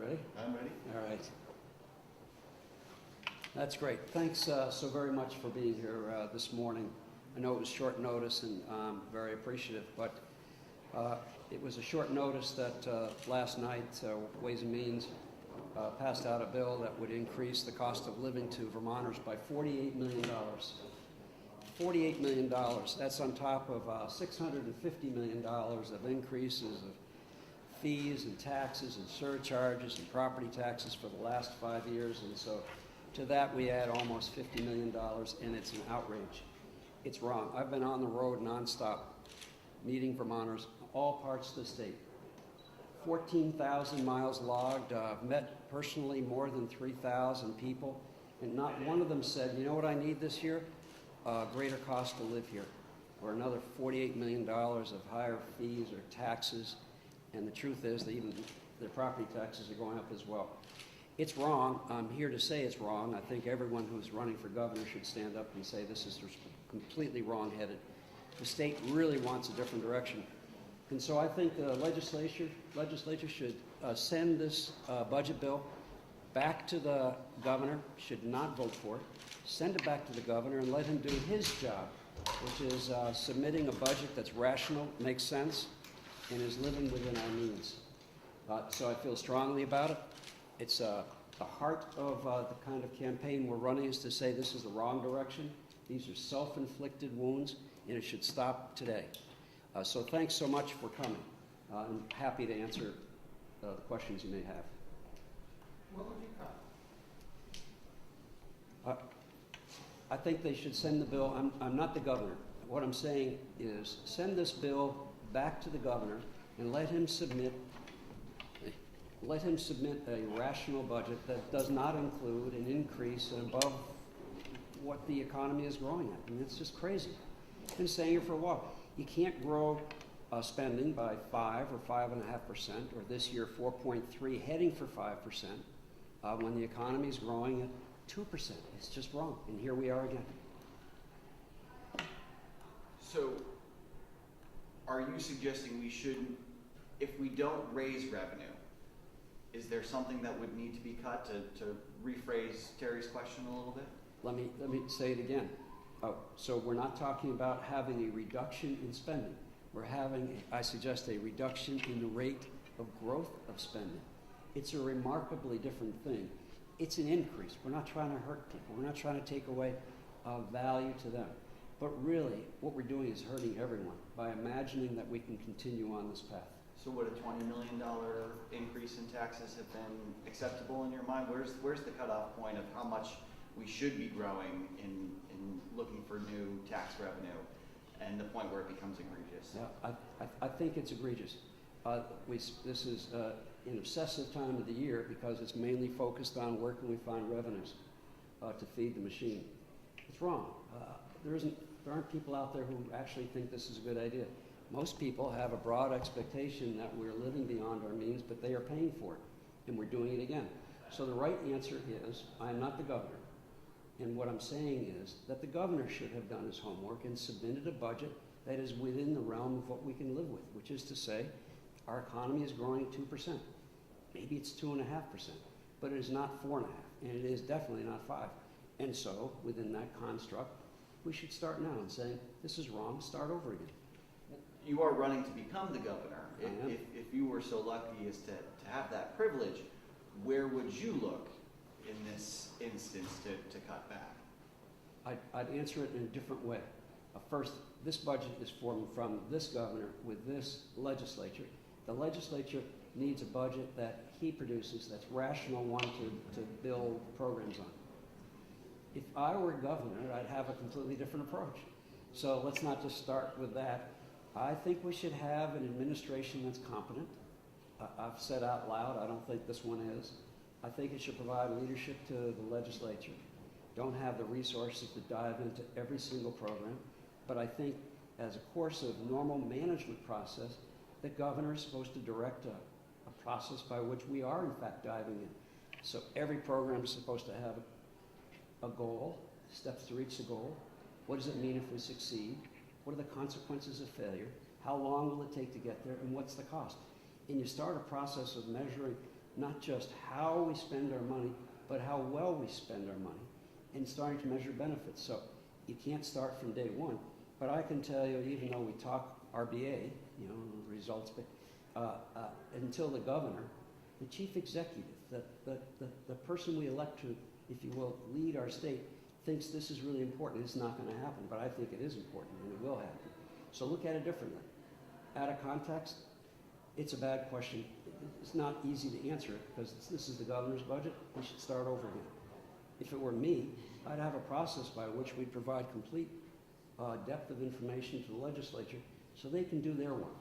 Ready? I'm ready. All right. That's great. Thanks so very much for being here this morning. I know it was short notice, and I'm very appreciative, but it was a short notice that last night Ways and Means passed out a bill that would increase the cost of living to Vermonters by $48 million. $48 million. That's on top of $650 million of increases of fees and taxes and surcharges and property taxes for the last 5 years. And so to that we add almost $50 million, and it's an outrage. It's wrong. I've been on the road nonstop meeting Vermonters, all parts of the state. 14,000 miles logged. I've met personally more than 3,000 people, and not one of them said, you know what I need this year? Greater cost to live here, or another $48 million of higher fees or taxes. And the truth is that even their property taxes are going up as well. It's wrong. I'm here to say it's wrong. I think everyone who's running for governor should stand up and say this is completely wrong-headed. The state really wants a different direction. And so I think the legislature should send this budget bill back to the governor, should not vote for it, send it back to the governor and let him do his job, which is submitting a budget that's rational, makes sense, and is living within our means. So I feel strongly about it. It's the heart of the kind of campaign we're running is to say this is the wrong direction. These are self-inflicted wounds, and it should stop today. So thanks so much for coming. I'm happy to answer the questions you may have. What would you cut? I think they should send the bill. I'm not the governor. What I'm saying is send this bill back to the governor and let him submit a rational budget that does not include an increase above what the economy is growing at. I mean, it's just crazy. I've been saying it for a while. You can't grow spending by 5 or 5.5%, or this year 4.3, heading for 5%, when the economy is growing at 2%. It's just wrong. And here we are again. So, are you suggesting we shouldn't, if we don't raise revenue, is there something that would need to be cut to rephrase Terry's question a little bit? Let me say it again. So we're not talking about having a reduction in spending. We're having, I suggest, a reduction in the rate of growth of spending. It's a remarkably different thing. It's an increase. We're not trying to hurt people. We're not trying to take away value to them. But really, what we're doing is hurting everyone by imagining that we can continue on this path. So would a $20 million increase in taxes have been acceptable in your mind? Where's the cutoff point of how much we should be growing in looking for new tax revenue, and the point where it becomes egregious? Yeah, I think it's egregious. This is an obsessive time of the year because it's mainly focused on where can we find revenues to feed the machine. It's wrong. There aren't people out there who actually think this is a good idea. Most people have a broad expectation that we're living beyond our means, but they are paying for it, and we're doing it again. So the right answer is, I am not the governor. And what I'm saying is that the governor should have done his homework and submitted a budget that is within the realm of what we can live with, which is to say, our economy is growing at 2%. Maybe it's 2.5%, but it is not 4.5%, and it is definitely not 5%. And so, within that construct, we should start now and saying, this is wrong, start over again. You are running to become the governor. I am. If you were so lucky as to have that privilege, where would you look in this instance to cut back? I'd answer it in a different way. First, this budget is formed from this governor with this legislature. The legislature needs a budget that he produces that's rational one to build programs on. If I were governor, I'd have a completely different approach. So let's not just start with that. I think we should have an administration that's competent. I've said out loud, I don't think this one is. I think it should provide leadership to the legislature. Don't have the resources to dive into every single program, but I think as a course of normal management process, the governor is supposed to direct a process by which we are in fact diving in. So every program is supposed to have a goal, steps to reach the goal. What does it mean if we succeed? What are the consequences of failure? How long will it take to get there, and what's the cost? And you start a process of measuring not just how we spend our money, but how well we spend our money, and starting to measure benefits. So you can't start from day one, but I can tell you, even though we talk RBA, you know, results, but until the governor, the chief executive, the person we elect to, if you will, lead our state, thinks this is really important. It's not going to happen, but I think it is important, and it will happen. So look at it differently. Out of context, it's a bad question. It's not easy to answer it because this is the governor's budget. We should start over again. If it were me, I'd have a process by which we provide complete depth of information to the legislature so they can do their work.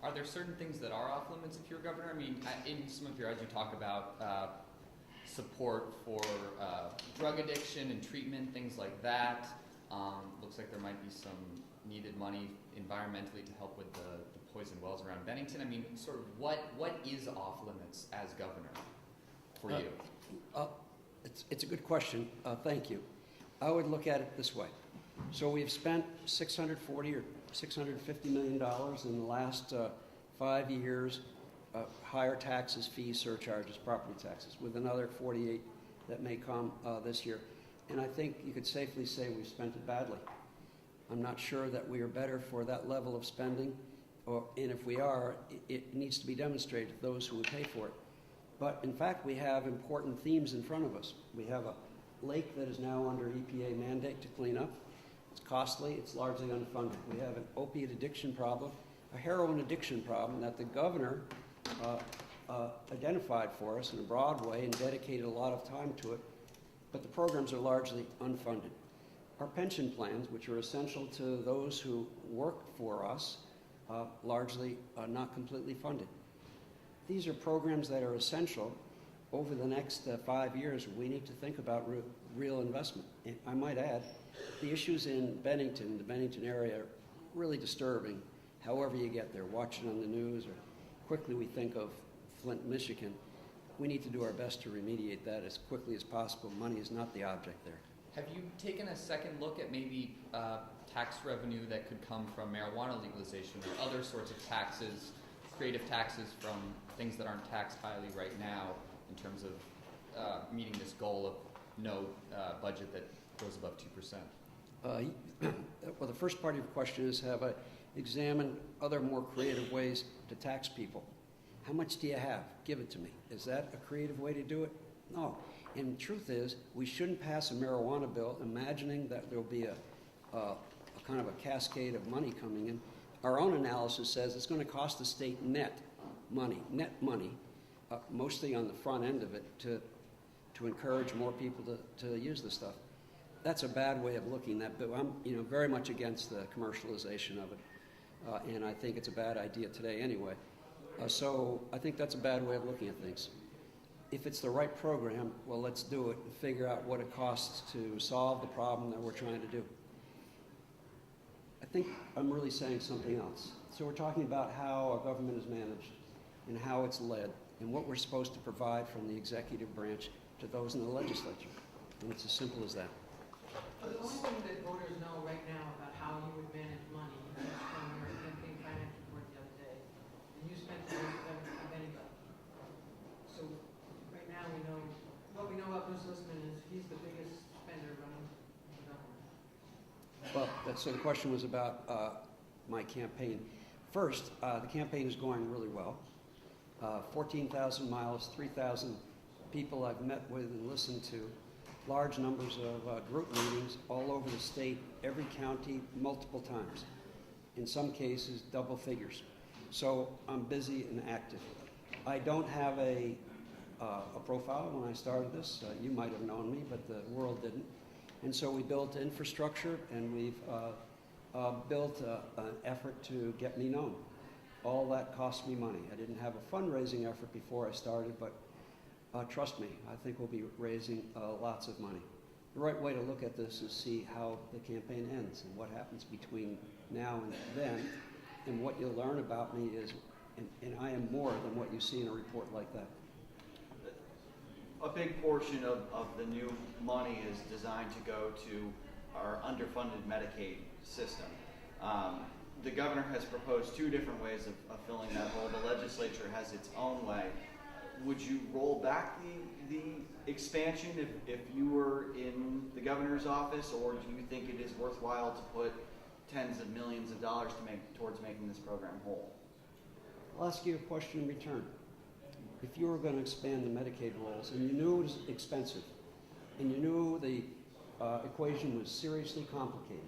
Are there certain things that are off limits if you're governor? I mean, in some of your ads you talk about support for drug addiction and treatment, things like that. Looks like there might be some needed money environmentally to help with the poison wells around Bennington. I mean, sort of what is off limits as governor for you? It's a good question. Thank you. I would look at it this way. So we've spent $640 or $650 million in the last 5 years, higher taxes, fees, surcharges, property taxes, with another 48 that may come this year. And I think you could safely say we've spent it badly. I'm not sure that we are better for that level of spending, and if we are, it needs to be demonstrated to those who would pay for it. But in fact, we have important themes in front of us. We have a lake that is now under EPA mandate to clean up. It's costly, it's largely unfunded. We have an opiate addiction problem, a heroin addiction problem that the governor identified for us in a broad way and dedicated a lot of time to it, but the programs are largely unfunded. Our pension plans, which are essential to those who work for us, largely not completely funded. These are programs that are essential. Over the next 5 years, we need to think about real investment. And I might add, the issues in Bennington, the Bennington area, are really disturbing. However you get there, watch it on the news, or quickly we think of Flint, Michigan. We need to do our best to remediate that as quickly as possible. Money is not the object there. Have you taken a second look at maybe tax revenue that could come from marijuana legalization or other sorts of taxes, creative taxes from things that aren't taxed highly right now in terms of meeting this goal of no budget that goes above 2%? Well, the first part of your question is, have I examined other more creative ways to tax people? How much do you have? Give it to me. Is that a creative way to do it? No. And the truth is, we shouldn't pass a marijuana bill imagining that there'll be a kind of a cascade of money coming in. Our own analysis says it's going to cost the state net money, mostly on the front end of it, to encourage more people to use this stuff. That's a bad way of looking at it, but I'm very much against the commercialization of it, and I think it's a bad idea today anyway. So I think that's a bad way of looking at things. If it's the right program, well, let's do it and figure out what it costs to solve the problem that we're trying to do. I think I'm really saying something else. So we're talking about how our government is managed and how it's led and what we're supposed to provide from the executive branch to those in the legislature. And it's as simple as that. The only thing that voters know right now about how you would manage money is from your campaign finance report the other day. And you spent the most of anybody. So right now we know, what we know about Bruce Lisman is he's the biggest spender running the government. Well, so the question was about my campaign. First, the campaign is going really well. 14,000 miles, 3,000 people I've met with and listened to, large numbers of group meetings all over the state, every county, multiple times. In some cases, double figures. So I'm busy and active. I don't have a profile when I started this. You might have known me, but the world didn't. And so we built infrastructure, and we've built an effort to get me known. All that cost me money. I didn't have a fundraising effort before I started, but trust me, I think we'll be raising lots of money. The right way to look at this is see how the campaign ends and what happens between now and then. And what you'll learn about me is, and I am more than what you see in a report like that. A big portion of the new money is designed to go to our underfunded Medicaid system. The governor has proposed two different ways of filling that hole. The legislature has its own way. would you roll back the expansion if you were in the governor's office, or do you think it is worthwhile to put tens of millions of dollars towards making this program whole? I'll ask you a question in return. If you were going to expand the Medicaid rolls and you knew it was expensive and you knew the equation was seriously complicated,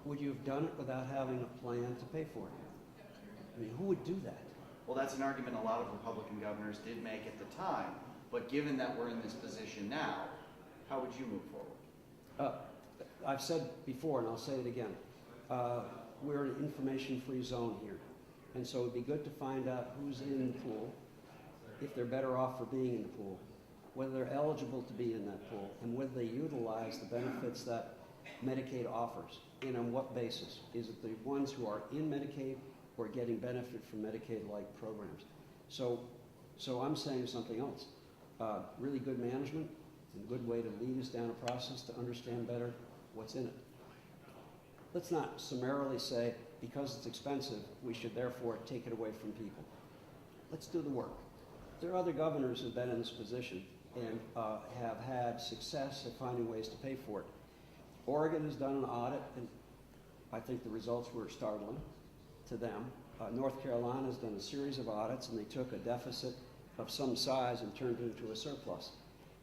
would you have done it without having a plan to pay for it? I mean, who would do that? Well, that's an argument a lot of Republican governors did make at the time, but given that we're in this position now, how would you move forward? I've said before, and I'll say it again, we're in an information-free zone here. And so it'd be good to find out who's in the pool, if they're better off for being in the pool, whether they're eligible to be in that pool, and whether they utilize the benefits that Medicaid offers, and on what basis. Is it the ones who are in Medicaid or getting benefit from Medicaid-like programs? So I'm saying something else. Really good management and a good way to lead us down a process to understand better what's in it. Let's not summarily say, because it's expensive, we should therefore take it away from people. Let's do the work. There are other governors who have been in this position and have had success at finding ways to pay for it. Oregon has done an audit, and I think the results were startling to them. North Carolina has done a series of audits, and they took a deficit of some size and turned it into a surplus.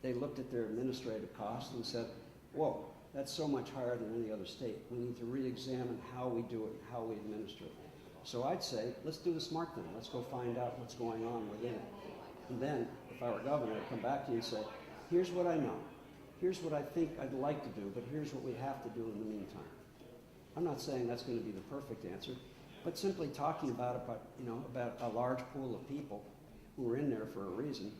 They looked at their administrative costs and said, whoa, that's so much higher than any other state. We need to re-examine how we do it and how we administer it. So I'd say, let's do the smart thing. Let's go find out what's going on within it. And then, if I were governor, I'd come back to you and say, here's what I know. Here's what I think I'd like to do, but here's what we have to do in the meantime. I'm not saying that's going to be the perfect answer, but simply talking about a large pool of people who are in there for a reason